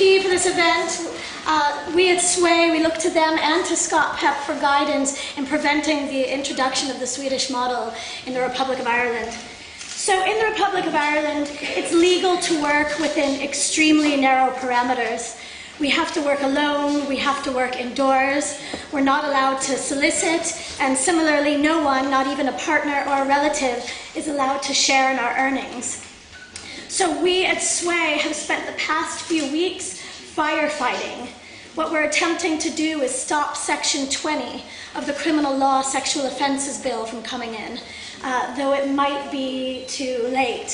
key for this event. We at SWAY, we look to them and to Scott Pepp for guidance in preventing the introduction of the Swedish model in the Republic of Ireland. So in the Republic of Ireland, it's legal to work within extremely narrow parameters. We have to work alone, we have to work indoors, we're not allowed to solicit, and similarly, no one, not even a partner or a relative, is allowed to share in our earnings. So we at SWAY have spent the past few weeks firefighting. What we're attempting to do is stop Section 20 of the Criminal Law Sexual Offences Bill from coming in, though it might be too late.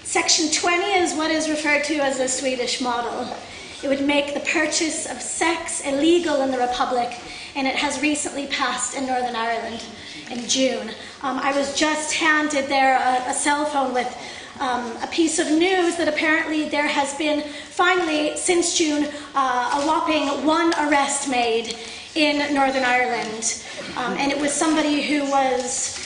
Section 20 is what is referred to as the Swedish model. It would make the purchase of sex illegal in the Republic, and it has recently passed in Northern Ireland in June. I was just handed there a cell phone with a piece of news that apparently there has been, finally, since June, a whopping 1 arrest made in Northern Ireland. And it was somebody who was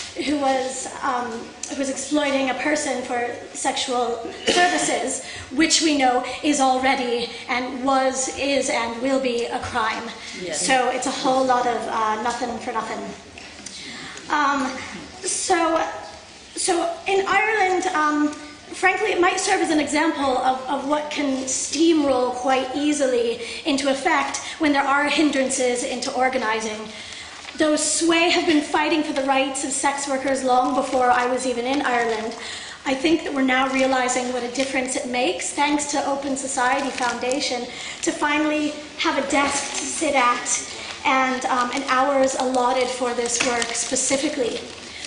exploiting a person for sexual services, which we know is already and was, is, and will be a crime. Yes. So it's a whole lot of nothing for nothing. So in Ireland, frankly, it might serve as an example of what can steamroll quite easily into effect when there are hindrances into organising. Though SWAY have been fighting for the rights of sex workers long before I was even in Ireland, I think that we're now realising what a difference it makes, thanks to Open Society Foundation, to finally have a desk to sit at and hours allotted for this work specifically.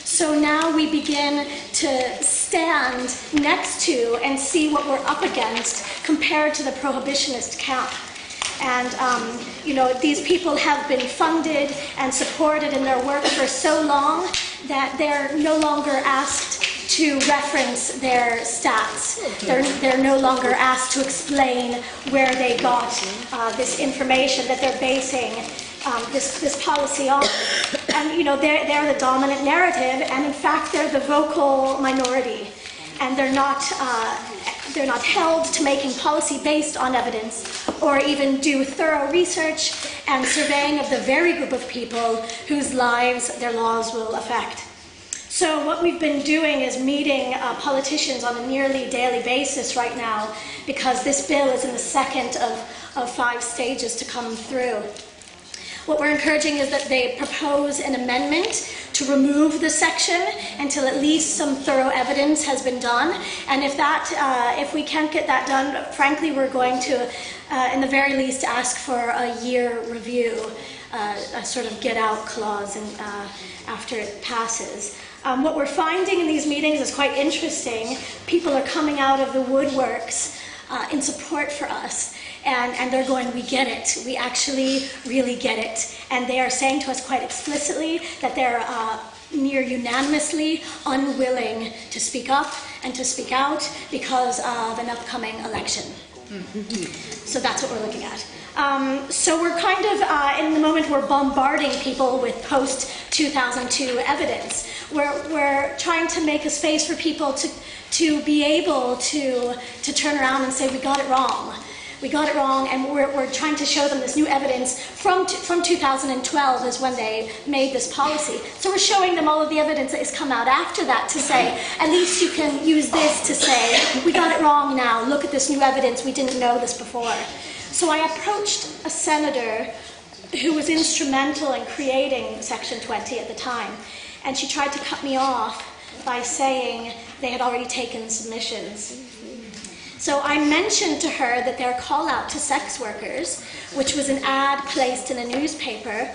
So now we begin to stand next to and see what we're up against compared to the prohibitionist camp. And, you know, these people have been funded and supported in their work for so long that they're no longer asked to reference their stats. They're no longer asked to explain where they got this information that they're basing this policy on. And, you know, they're the dominant narrative, and in fact, they're the vocal minority. And they're not held to making policy based on evidence or even do thorough research and surveying of the very group of people whose lives their laws will affect. So what we've been doing is meeting politicians on a nearly daily basis right now, because this bill is in the second of 5 stages to come through. What we're encouraging is that they propose an amendment to remove the section until at least some thorough evidence has been done. And if we can't get that done, frankly, we're going to, in the very least, ask for a year review, a sort of get-out clause after it passes. What we're finding in these meetings is quite interesting. People are coming out of the woodworks in support for us. And they're going, we get it. We actually really get it. And they are saying to us quite explicitly that they're near unanimously unwilling to speak up and to speak out because of an upcoming election. So that's what we're looking at. So we're kind of, in the moment, we're bombarding people with post-2002 evidence. We're trying to make a space for people to be able to turn around and say, we got it wrong. We got it wrong, and we're trying to show them this new evidence from 2012 is when they made this policy. So we're showing them all of the evidence that has come out after that to say, at least you can use this to say, we got it wrong now, look at this new evidence, we didn't know this before. So I approached a senator who was instrumental in creating Section 20 at the time, and she tried to cut me off by saying they had already taken submissions. So I mentioned to her that their call out to sex workers, which was an ad placed in a newspaper,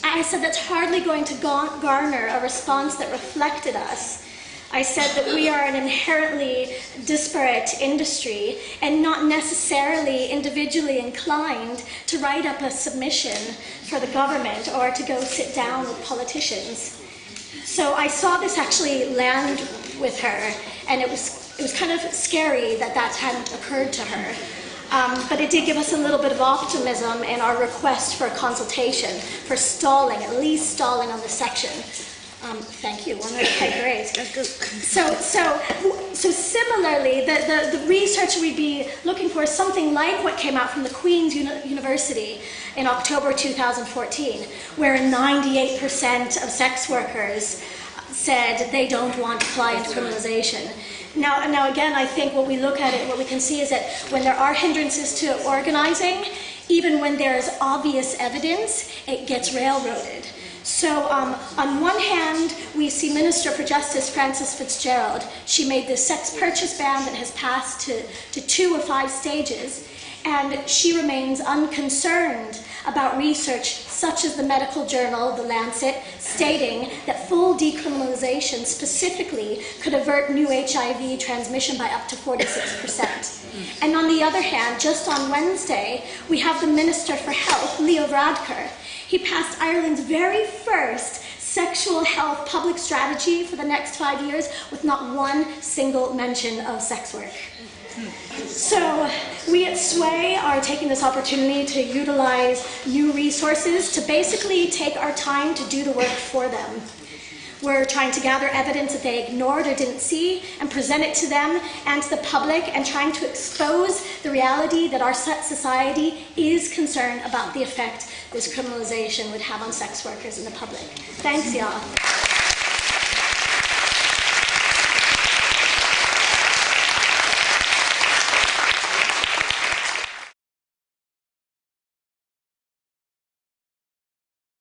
I said that's hardly going to garner a response that reflected us. I said that we are an inherently disparate industry and not necessarily individually inclined to write up a submission for the government or to go sit down with politicians. So I saw this actually land with her, and it was kind of scary that that hadn't occurred to her. But it did give us a little bit of optimism in our request for a consultation, for stalling, at least stalling on the section. Thank you. Okay, great. So similarly, the research we'd be looking for is something like what came out from the Queen's University in October 2014, where 98% of sex workers said they don't want client criminalisation. Now again, I think what we look at it, what we can see is that when there are hindrances to organising, even when there is obvious evidence, it gets railroaded. So on one hand, we see Minister for Justice Frances Fitzgerald. She made this sex purchase ban that has passed to 2 of 5 stages, and she remains unconcerned about research such as the medical journal, The Lancet, stating that full decriminalisation specifically could avert new HIV transmission by up to 46%. And on the other hand, just on Wednesday, we have the Minister for Health, Leo Varadkar. He passed Ireland's very first sexual health public strategy for the next 5 years with not one single mention of sex work. So we at SWAY are taking this opportunity to utilize new resources to basically take our time to do the work for them. We're trying to gather evidence that they ignored or didn't see and present it to them and to the public, and trying to expose the reality that our society is concerned about the effect this criminalisation would have on sex workers and the public. Thanks, y'all.